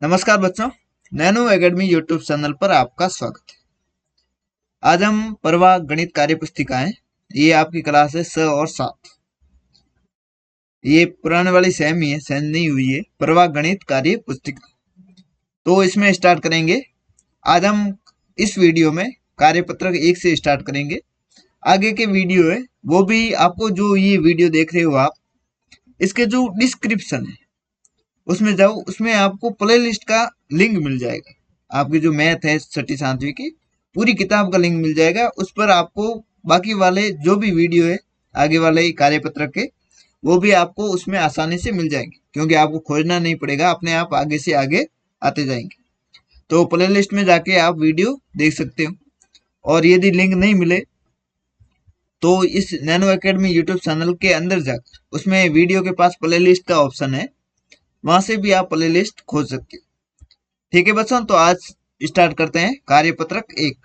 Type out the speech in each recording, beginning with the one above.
नमस्कार बच्चों, nano academy YouTube channel पर आपका स्वागत है। आज हम प्रवाह गणित कार्य पुस्तिकाएं, ये आपकी क्लास है 6 और 7। ये पुराने वाली सेम ही है, चेंज नहीं हुई है। प्रवाह गणित कार्य पुस्तिका, तो इसमें स्टार्ट करेंगे। आज हम इस वीडियो में कार्यपत्रक 1 से स्टार्ट करेंगे। आगे के वीडियो है वो भी आपको, जो ये वीडियो देख रहे हो आप, इसके जो डिस्क्रिप्शन है उसमें जाओ, उसमें आपको प्ले लिस्ट का लिंक मिल जाएगा। आपकी जो मैथ है 6ठी 7वीं की पूरी किताब का लिंक मिल जाएगा। उस पर आपको बाकी वाले जो भी वीडियो है आगे वाले कार्यपत्रक के, वो भी आपको उसमें आसानी से मिल जाएंगे, क्योंकि आपको खोजना नहीं पड़ेगा, अपने आप आगे से आगे आते जाएंगे। तो प्ले लिस्ट में जाके आप वीडियो देख सकते हो। और यदि लिंक नहीं मिले तो इस नैनो एकेडमी यूट्यूब चैनल के अंदर जाकर उसमें वीडियो के पास प्ले लिस्ट का ऑप्शन है, वहां से भी आप प्ले लिस्ट खोज सकते हो। ठीक है बच्चों, तो आज स्टार्ट करते हैं कार्यपत्रक 1।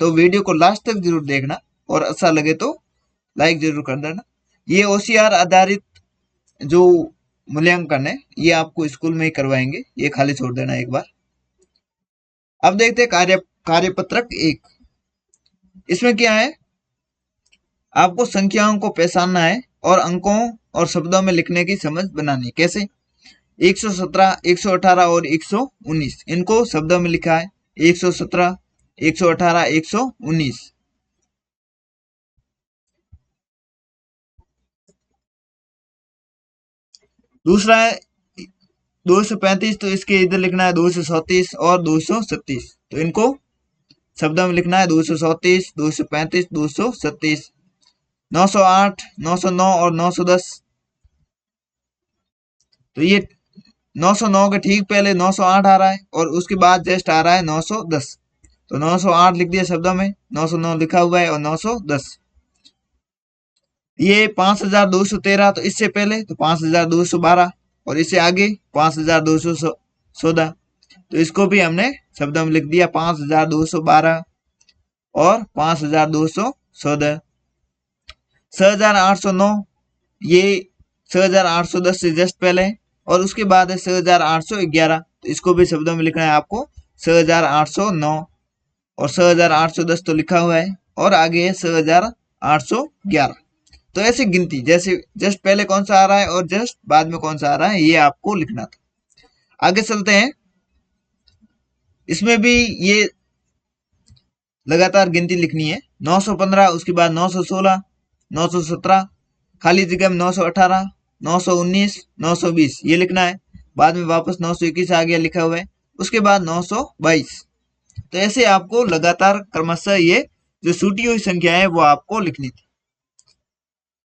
तो वीडियो को लास्ट तक जरूर देखना और अच्छा लगे तो लाइक जरूर कर देना। ये ओसीआर आधारित जो मूल्यांकन है ये आपको स्कूल में ही करवाएंगे, ये खाली छोड़ देना एक बार। अब देखते हैं कार्यपत्रक 1। इसमें क्या है, आपको संख्याओं को पहचानना है और अंकों और शब्दों में लिखने की समझ बनानी है। कैसे? 117, 118 और 119 इनको शब्दों में लिखा है। 117, 118, 119। दूसरा है 235, तो इसके इधर लिखना है 237 और 237। तो इनको शब्दों में लिखना है 237, 235, 237। 908, 909 और 910। तो ये 909 के ठीक पहले 908 आ रहा है और उसके बाद जस्ट आ रहा है 910। तो 908 लिख दिया शब्दों में, 909 लिखा हुआ है और 910। ये 5213, तो इससे पहले तो 5212 और इससे आगे 5214। तो इसको भी हमने शब्दों में लिख दिया 5212 और 5214। 6809, ये 6810 से जस्ट पहले और उसके बाद है 6811। तो इसको भी शब्दों में लिखना है आपको 6809 और 6810 तो लिखा हुआ है और आगे है 6811। तो ऐसे गिनती, जैसे जस्ट पहले कौन सा आ रहा है और जस्ट बाद में कौन सा आ रहा है, ये आपको लिखना था। आगे चलते हैं। इसमें भी ये लगातार गिनती लिखनी है। 915, उसके बाद 916, 917, खाली जगह में 918, 919, 920 ये लिखना है। बाद में वापस 921 आ गया लिखा हुआ है, उसके बाद 922। तो ऐसे आपको लगातार क्रमशः ये जो छूटी हुई संख्या है वो आपको लिखनी थी।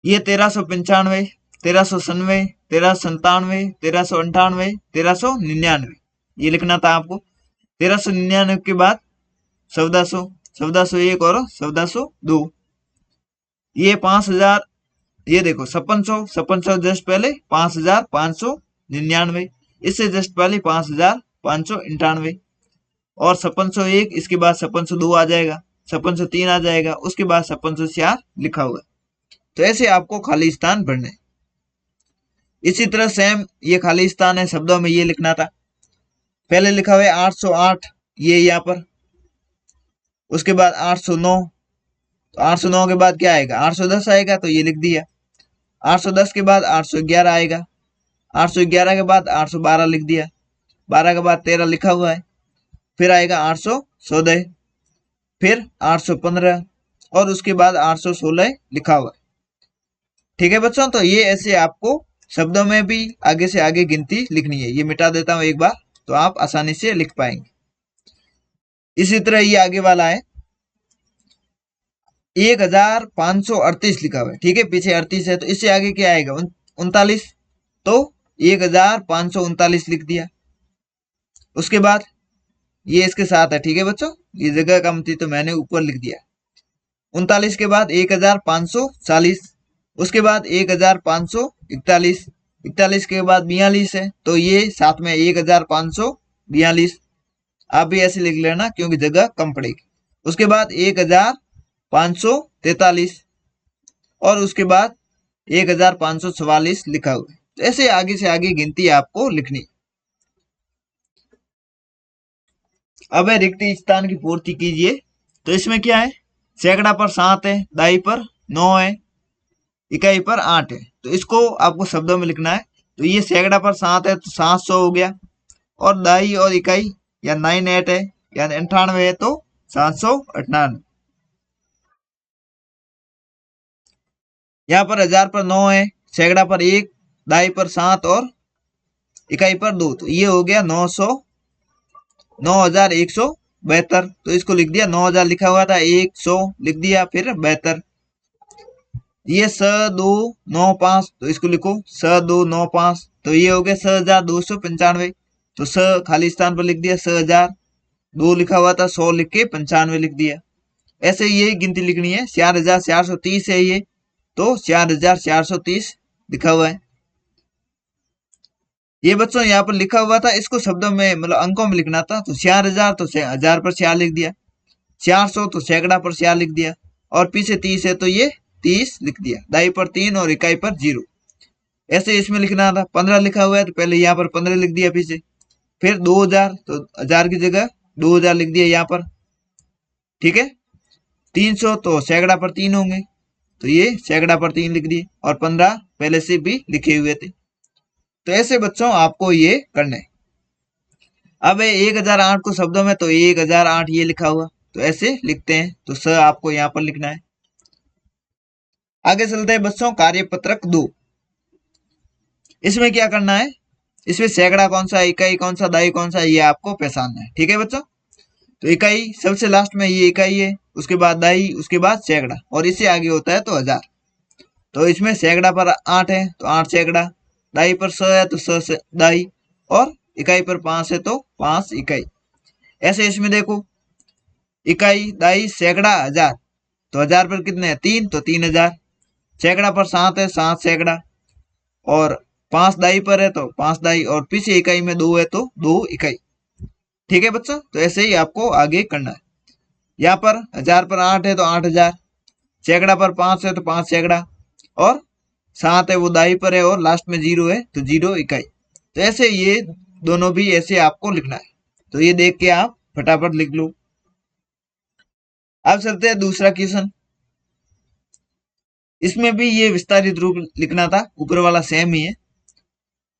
ये 1395, 1397, 1397, 1398, 1399 ये लिखना था आपको। 1399 के बाद 1400, 1401 और 1402। ये 5000, ये देखो 5600, 5600 जस्ट पहले 5599, इससे जस्ट पहले 5598 और 5601, इसके बाद 5602 आ जाएगा, 5603 आ जाएगा, उसके बाद 5604 लिखा हुआ है। तो ऐसे आपको खाली स्थान भरने। इसी तरह सेम ये खाली स्थान है शब्दों में ये लिखना था। पहले लिखा हुआ है 808, ये यहाँ पर, उसके बाद 809। तो 809 के बाद क्या आएगा, 810 आएगा, तो ये लिख दिया। 810 के बाद 811 आएगा, 811 के बाद 812 लिख दिया, 12 के बाद 13 लिखा हुआ है, फिर आएगा 814, फिर 815 और उसके बाद 816 लिखा हुआ है। ठीक है बच्चों, तो ये ऐसे आपको शब्दों में भी आगे से आगे गिनती लिखनी है। ये मिटा देता हूं एक बार, तो आप आसानी से लिख पाएंगे। इसी तरह ये आगे वाला है 1538 लिखा हुआ है। ठीक है, पीछे 38 है, तो इससे आगे क्या आएगा, 39। तो 1539 लिख दिया। उसके बाद ये इसके साथ है। ठीक है बच्चों, ये जगह कम थी तो मैंने ऊपर लिख दिया। 39 के बाद 1540, उसके बाद 1541, 41 के बाद 42 है, तो ये साथ में 1542। आप भी ऐसे लिख लेना क्योंकि जगह कम पड़ेगी। उसके बाद 1543 और उसके बाद 1544 लिखा हुआ है। तो ऐसे आगे से आगे गिनती आपको लिखनी। अब है रिक्त स्थान की पूर्ति कीजिए। तो इसमें क्या है, सैकड़ा पर 7 है, दाई पर 9 है, इकाई पर 8 है। तो इसको आपको शब्दों में लिखना है। तो ये सैकड़ा पर 7 है तो 700 हो गया, और दाई और इकाई या 98 है यानी 98 है तो 798। यहाँ पर 1000 पर 9 है, सैकड़ा पर 1, दाई पर 7 और इकाई पर 2, तो ये हो गया 9172। तो इसको लिख दिया, 9000 लिखा हुआ था, 100 लिख दिया, फिर 72। ये 6295, तो इसको लिखो 6295, तो ये हो गया 6295। तो खाली स्थान पर लिख दिया 6000, 2 लिखा हुआ था, 100 लिख के 95 लिख दिया। ऐसे ये गिनती लिखनी है। 4430 है ये, तो 4430 लिखा हुआ है। ये बच्चों यहाँ पर लिखा हुआ था, इसको शब्दों में मतलब अंकों में लिखना था। तो 4000 तो 1000 पर 4 लिख दिया, 400 तो सैकड़ा पर 4 लिख दिया, और पीछे 30 है तो ये 30 लिख दिया, दाई पर 3 और इकाई पर 0। ऐसे इसमें लिखना था। 15 लिखा हुआ है तो पहले यहाँ पर 15 लिख दिया पीछे, फिर 2000 तो 1000 की जगह 2000 लिख दिया यहाँ पर, ठीक है। 300 तो सैकड़ा पर 3 होंगे, तो ये सैकड़ा पर 3 लिख दिए, और 15 पहले से भी लिखे हुए थे। तो ऐसे बच्चों आपको ये करना है। अब 1008 को शब्दों में, तो 1008 ये लिखा हुआ, तो ऐसे लिखते हैं। तो स आपको यहाँ पर लिखना है। आगे चलते हैं बच्चों, कार्यपत्रक 2। इसमें क्या करना है, इसमें सैकड़ा कौन सा, इकाई कौन सा, दाई कौन सा, ये आपको पहचानना है, ठीक है बच्चों। तो इकाई सबसे लास्ट में ये इकाई है, उसके बाद दाई, उसके बाद सैकड़ा, और इससे आगे होता है तो 1000। तो इसमें सैकड़ा पर 8 है तो 8 सैकड़ा, दाई पर 100 है तो 100 दाई, और इकाई पर 5 है तो 5 इकाई। ऐसे इसमें देखो, इकाई, दाई, सैकड़ा, 1000, तो 1000 पर कितने हैं 3, तो 3000। सैकड़ा पर 7 है, 7 सैकड़ा, और 5 दाई पर है तो 5 दाई, और पीछे इकाई में 2 है तो 2 इकाई, ठीक है बच्चों। तो ऐसे ही आपको आगे करना है। यहाँ पर 1000 पर 8 है तो 8000, सैकड़ा पर 5 है तो 5 सैकड़ा, और 7 है वो दाई पर है, और लास्ट में 0 है तो 0 इकाई। तो ऐसे ये दोनों भी ऐसे आपको लिखना है। तो ये देख के आप फटाफट लिख लो। अब चलते हैं दूसरा क्वेश्चन। इसमें भी ये विस्तारित रूप लिखना था, ऊपर वाला सेम ही है।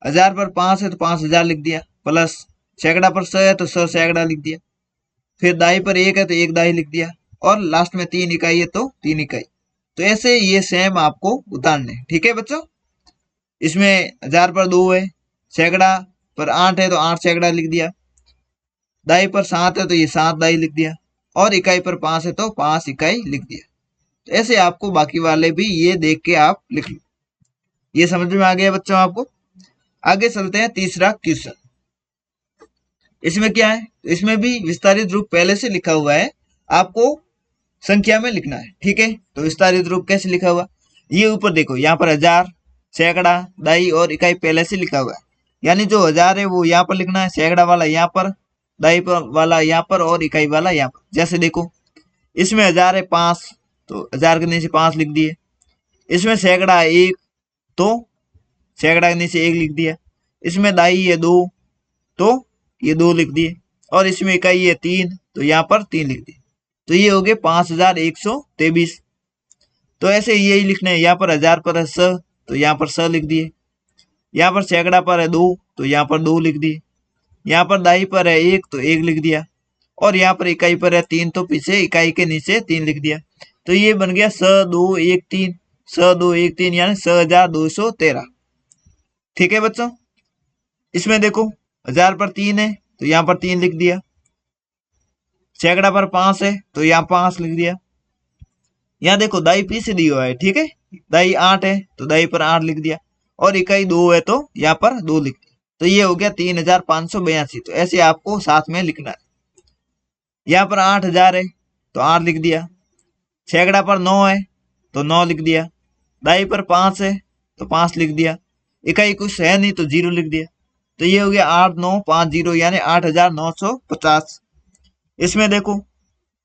1000 पर 5 है तो 5000 लिख दिया, प्लस सैकड़ा पर 100 है तो 100 सैकड़ा लिख दिया, फिर दाई पर 1 है तो 1 दाई लिख दिया, और लास्ट में 3 इकाई है तो 3 इकाई। तो ऐसे ये सेम आपको उतारने, ठीक है बच्चों। इसमें 1000 पर 2 है, सैकड़ा पर 8 है तो 8 सैकड़ा लिख दिया, दाई पर 7 है तो ये 7 दाई लिख दिया, और इकाई पर 5 है तो 5 इकाई लिख दिया। तो ऐसे आपको बाकी वाले भी ये देख के आप लिख लो। ये समझ में आ गया बच्चों आपको। आगे चलते हैं तीसरा क्वेश्चन। इसमें क्या है, इसमें भी विस्तारित रूप पहले से लिखा हुआ है, आपको संख्या में लिखना है, ठीक है। तो विस्तारित रूप कैसे लिखा हुआ, ये ऊपर देखो, यहाँ पर 1000, सैकड़ा, दाई और इकाई पहले से लिखा हुआ है। यानी जो 1000 है वो यहाँ पर लिखना है, सैकड़ा वाला यहाँ पर, दाई पर वाला यहाँ पर, और इकाई वाला यहाँ पर। जैसे देखो, इसमें 1000 है 5, तो 1000 के नीचे 5 लिख दिए। इसमें सैकड़ा है 1, तो सैकड़ा के नीचे 1 लिख दिया। इसमें दाई है 2, तो ये 2 लिख दिए, और इसमें इकाई है 3, तो यहाँ पर 3 लिख दिए। तो ये हो गए 5123। तो ऐसे यही लिखना है। यहाँ पर 1000 पर है 100, तो यहाँ पर 100 लिख दिए। यहाँ पर सैकड़ा पर है 2, तो यहाँ पर 2 लिख दिए। यहाँ पर दाई पर है 1, तो 1 लिख दिया, और यहाँ पर इकाई पर है 3, तो पीछे इकाई के नीचे 3 लिख दिया। तो ये बन गया 100,213, 100,213 यानी 6213, ठीक है बच्चों। इसमें देखो, 1000 पर 3 है तो यहाँ पर 3 लिख दिया, सैकड़ा पर 5 है तो यहाँ 5 लिख दिया। यहाँ देखो दाई पीछे दिया हुआ है, ठीक है। दाई 8 है तो दाई पर 8 लिख दिया, और इकाई 2 है तो यहाँ पर 2 लिख दिया। तो ये हो गया 3582। तो ऐसे आपको साथ में लिखना है। यहाँ पर 8000 है तो 8 लिख दिया, सैकड़ा पर 9 है तो 9 लिख दिया, दाई पर 5 है तो 5 लिख दिया, इकाई कुछ है नहीं तो 0 लिख दिया। तो ये हो गया 8950 यानी 8950। इसमें देखो,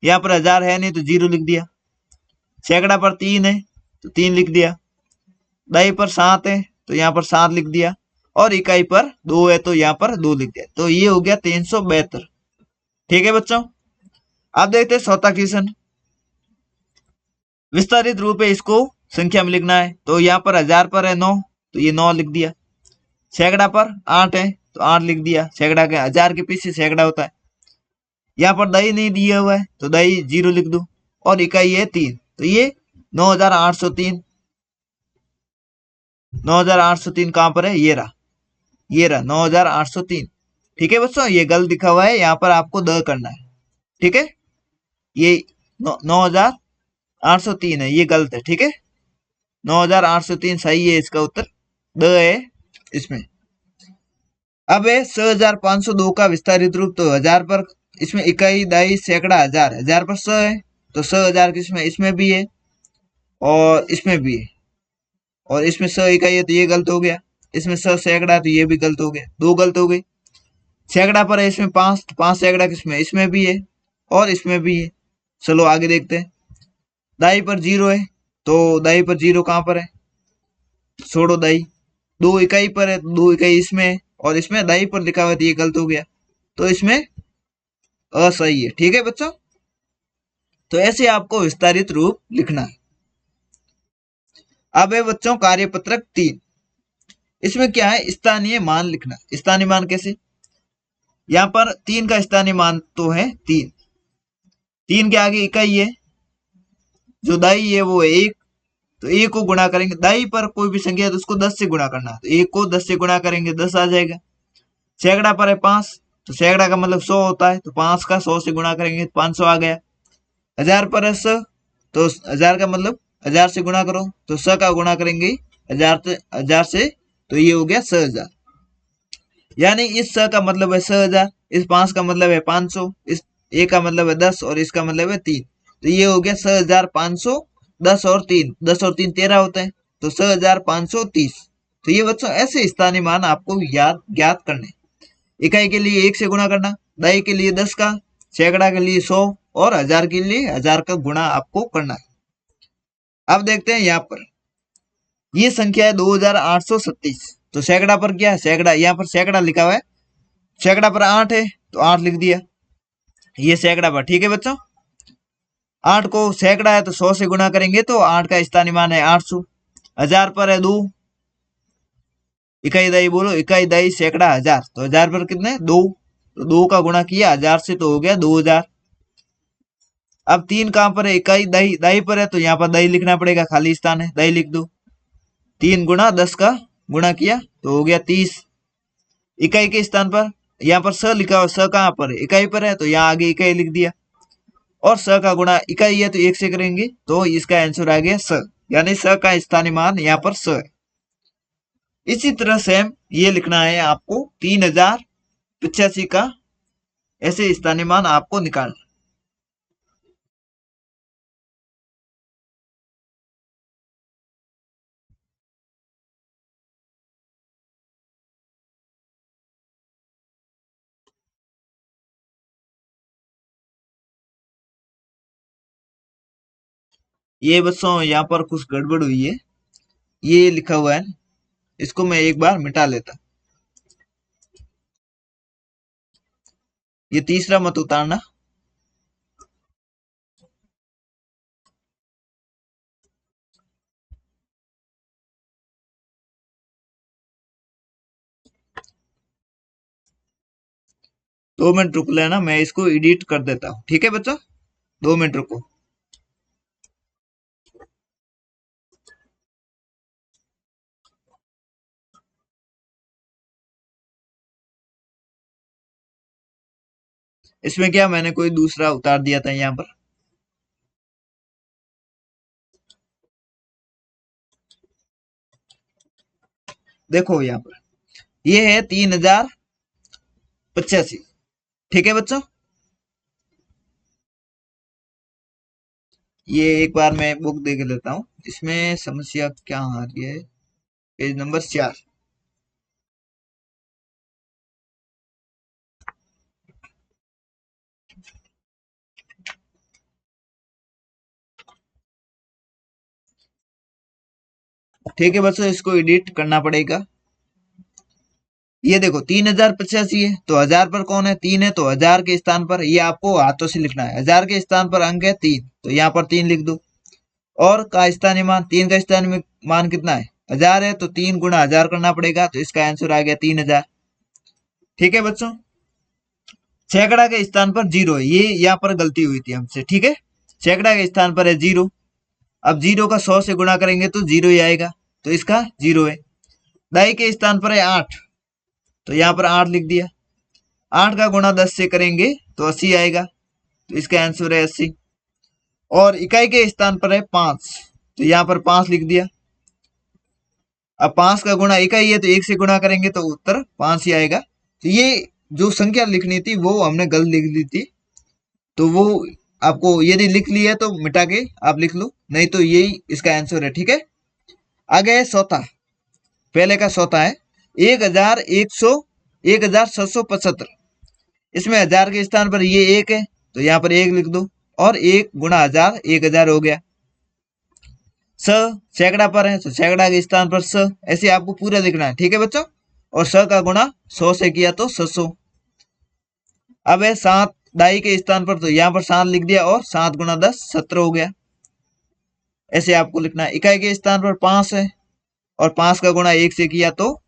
यहाँ पर 1000 है नहीं तो 0 लिख दिया, सैकड़ा पर 3 है तो 3 लिख दिया, दाई पर 7 है तो यहाँ पर 7 लिख दिया, और इकाई पर 2 है तो यहाँ पर 2 लिख दिया। तो ये हो गया 372। ठीक है बच्चों, अब देखते हैं चौथा क्वेश्चन। विस्तारित रूप है, इसको संख्या में लिखना है। तो यहाँ पर 1000 पर है 9, तो ये 9 लिख दिया। सैकड़ा पर 8 है तो 8 लिख दिया। सैकड़ा के 1000 के पीछे सैकड़ा होता है। यहाँ पर दही नहीं दिया हुआ है तो दही 0 लिख दो। और इकाई है 3, तो ये 9803। 9803 कहाँ पर है, ये रहा 9803। ठीक है बच्चों, ये गलत लिखा हुआ है, यहाँ पर आपको द करना है। ठीक है, ये 9803 है, ये गलत है। ठीक है, 9803 सही है, इसका उत्तर द है इसमें। अब है 6502 का विस्तारित रूप। तो 1000 पर इसमें इकाई दाई सैकड़ा 1000, 1000 पर 100 है तो 100,000 किसमें, इसमें भी है और इसमें भी है। और इसमें 100 इकाई है तो ये गलत हो गया। इसमें 100 सैकड़ा तो ये भी गलत हो गया, दो गलत हो गई। सैकड़ा पर है इसमें 5, तो 5 सैकड़ा किसमें, इसमें भी है और इसमें भी है। चलो आगे देखते हैं। दाई पर 0 है तो दाई पर 0 कहाँ पर है, छोड़ो दाई। दो इकाई पर है, दो इकाई इसमें है और इसमें दाई पर लिखा हुआ है तो ये गलत हो गया, तो इसमें असही है। ठीक है बच्चों, तो ऐसे आपको विस्तारित रूप लिखना है। अब है बच्चों कार्यपत्रक 3। इसमें क्या है, स्थानीय मान लिखना। स्थानीय मान कैसे, यहाँ पर 3 का स्थानीय मान तो है 3। 3 के आगे इकाई है, जो दाई है वो है 1, तो 1 को गुणा करेंगे। दाई पर कोई भी संख्या है तो उसको 10 से गुणा करना है, तो 1 को 10 से गुणा करेंगे 10 आ जाएगा। सैकड़ा पर है 5, तो सैकड़ा का मतलब 100 होता है, तो 5 का 100 से गुणा करेंगे 500 आ गया। 1000 पर है 100, तो 1000 का मतलब 1000 से गुणा करो, तो 100 का गुणा करेंगे 1000 से, तो ये हो गया 6000। यानी इस 100 का मतलब है 6000, इस 5 का मतलब है 500, इस 1 का मतलब है 10 और इसका मतलब है 3, तो ये हो गया 6500। 10 और 3, 10 और 3 13 होते हैं, तो 6530। तो ये बच्चों ऐसे स्थानीय मान आपको याद ज्ञात करने। इकाई के लिए 1 से गुणा करना, दहाई के लिए 10 का, सैकड़ा के लिए 100 और 1000 के लिए 1000 का गुणा आपको करना है। अब देखते हैं यहाँ पर ये संख्या है 2836। तो सैकड़ा पर क्या है, सैकड़ा यहाँ पर सैकड़ा लिखा हुआ है। सैकड़ा पर 8 है तो 8 लिख दिया, ये सैकड़ा पर। ठीक है बच्चों, 8 को सैकड़ा है तो 100 से गुणा करेंगे तो 8 का स्थानीय मान है 800। 1000 पर है 2, इकाई दाई बोलो, इकाई दाई सैकड़ा 1000, तो 1000 पर कितने 2, तो 2 का गुणा किया 1000 से तो हो गया 2000। अब 3 कहां पर है, इकाई दाई, दाई पर है तो यहाँ पर दाई लिखना पड़ेगा, खाली स्थान है, दाई लिख दो। 3 गुणा 10 का गुणा किया तो हो गया 30। इकाई के स्थान पर यहाँ पर स लिखा हुआ, स कहां पर है, इकाई पर है तो यहाँ आगे इकाई लिख दिया। और स का गुणा इकाई है तो 1 से करेंगे, तो इसका आंसर आ गया स, यानी स का स्थानीय मान यहाँ पर स है। इसी तरह से ये लिखना है आपको 3085 का ऐसे स्थानीय मान आपको निकालना। ये बच्चों यहाँ पर कुछ गड़बड़ हुई है, ये लिखा हुआ है, इसको मैं एक बार मिटा लेता। ये तीसरा मत उतारना। दो मिनट रुक लेना, मैं इसको एडिट कर देता हूँ। ठीक है बच्चों, 2 मिनट रुको। इसमें क्या मैंने कोई दूसरा उतार दिया था यहाँ पर। देखो यहाँ पर ये है 3085। ठीक है बच्चों, ये एक बार मैं बुक देख लेता हूँ, इसमें समस्या क्या आ रही है। Page number 4। ठीक है बच्चों, इसको एडिट करना पड़ेगा। ये देखो 3085 है, तो 1000 पर कौन है? 3 है, तो 1000 के स्थान पर ये आपको हाथों से लिखना है। 1000 के स्थान पर अंक है 3, तो यहाँ पर 3 लिख दो। और का स्थानीय मान, 3 का स्थानीय मान कितना है? 1000 है, तो 3 गुणा 1000 करना पड़ेगा, तो इसका आंसर आ गया 3000। ठीक है बच्चों। सैकड़ा के स्थान पर 0 है, ये यहाँ पर गलती हुई थी हमसे। ठीक है, सैकड़ा के स्थान पर है 0। अब 0 का 100 से गुणा करेंगे तो 0 ही आएगा, तो इसका 0 है। दाई के स्थान पर है 8, तो यहाँ पर 8 लिख दिया। 8 का गुणा 10 से करेंगे तो 80 आएगा, तो इसका आंसर है 80। और इकाई के स्थान पर है 5, तो यहाँ पर 5 लिख दिया। अब 5 का गुणा इकाई है, तो 1 से गुणा करेंगे तो उत्तर 5 ही आएगा। तो ये जो संख्या लिखनी थी वो हमने गलत लिख ली थी, तो वो आपको यदि लिख ली है तो मिटा के आप लिख लो, नहीं तो यही इसका आंसर है। ठीक है, आगे है सौता। पहले का सौता है 1775। इसमें 1000 के स्थान पर ये 1 है, तो यहाँ पर 1 लिख दो। और 1 गुणा 1000 1000 हो गया। सैकड़ा पर है, तो सैकड़ा के स्थान पर स, ऐसे आपको पूरा लिखना है। ठीक है बच्चों। और स का गुणा 100 से किया तो 600। अब है 7 दाई के स्थान पर, तो यहाँ पर 7 लिख दिया, और 7 गुणा 10 17 हो गया। ऐसे आपको लिखना है। इकाई के स्थान पर 5 है, और 5 का गुणा 1 से किया तो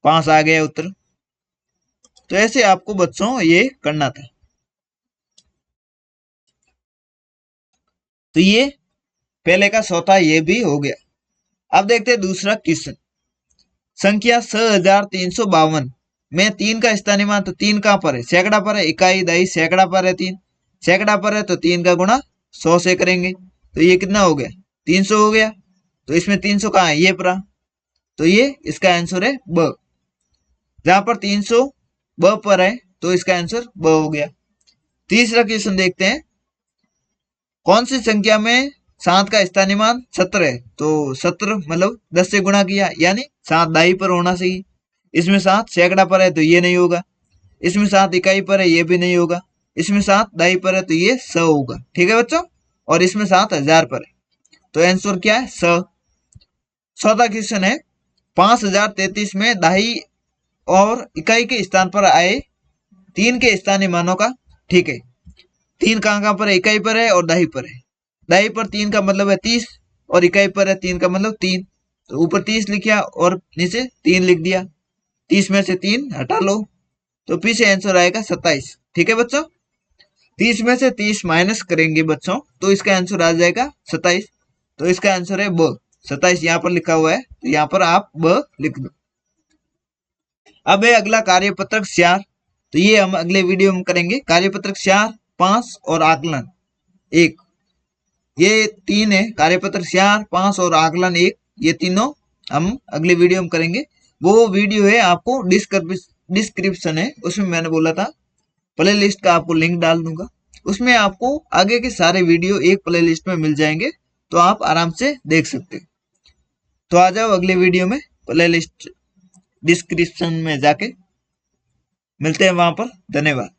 5 आ गया उत्तर। तो ऐसे आपको बच्चों ये करना था। तो ये पहले का सौता ये भी हो गया। अब देखते हैं दूसरा क्वेश्चन। संख्या 6352 में 3 का स्थानीय मान, तो 3 कहां पर है? सैकड़ा पर है। इकाई दाई सैकड़ा पर है, 3 सैकड़ा पर है, तो 3 का गुणा 100 से करेंगे तो ये कितना हो गया? 300 हो गया। तो इसमें 300 कहाँ है? ये पर, तो ये इसका आंसर है ब। जहां पर 300 ब पर है, तो इसका आंसर ब हो गया। तीसरा क्वेश्चन देखते हैं। कौन सी संख्या में 7 का स्थानीय मान 17 है? तो 17 मतलब 10 से गुणा किया, यानी 7 दाई पर होना चाहिए। इसमें 7 सैकड़ा पर है, तो ये नहीं होगा। इसमें 7 इकाई पर है, ये भी नहीं होगा। इसमें 7 दाई पर है, तो ये 100 होगा। ठीक है बच्चों। और इसमें 7 1000 पर है, तो आंसर क्या है? 100। चौथा क्वेश्चन है 5033 में दाई और इकाई के स्थान पर आए 3 के स्थानीय मानों का। ठीक है, 3 कहाँ पर है? इकाई पर है और दाई पर है। दाई पर 3 का मतलब है 30, और इकाई पर है 3 का मतलब 3, तो ऊपर 30 लिखा और नीचे 3 लिख दिया। 30 में से 3 हटा लो, तो पीछे आंसर आएगा 27। ठीक है बच्चों। 30 में से 30 माइनस करेंगे बच्चों, तो इसका आंसर आ जाएगा 27। तो इसका आंसर है ब। 27 यहाँ पर लिखा हुआ है, तो यहाँ पर आप ब लिख दो। अब है अगला कार्यपत्रक 4, तो ये हम अगले वीडियो में करेंगे। कार्यपत्रक 4, 5 और आकलन 1, ये 3 है। कार्यपत्रक 4, 5 और आकलन 1, ये तीनों हम अगले वीडियो में करेंगे। वो वीडियो है आपको डिस्क्रिप्शन है, उसमें मैंने बोला था प्ले लिस्ट का आपको लिंक डाल दूंगा। उसमें आपको आगे के सारे वीडियो एक प्ले लिस्ट में मिल जाएंगे, तो आप आराम से देख सकते हैं। तो आ जाओ अगले वीडियो में, प्ले लिस्ट डिस्क्रिप्शन में जाके मिलते हैं वहां पर। धन्यवाद।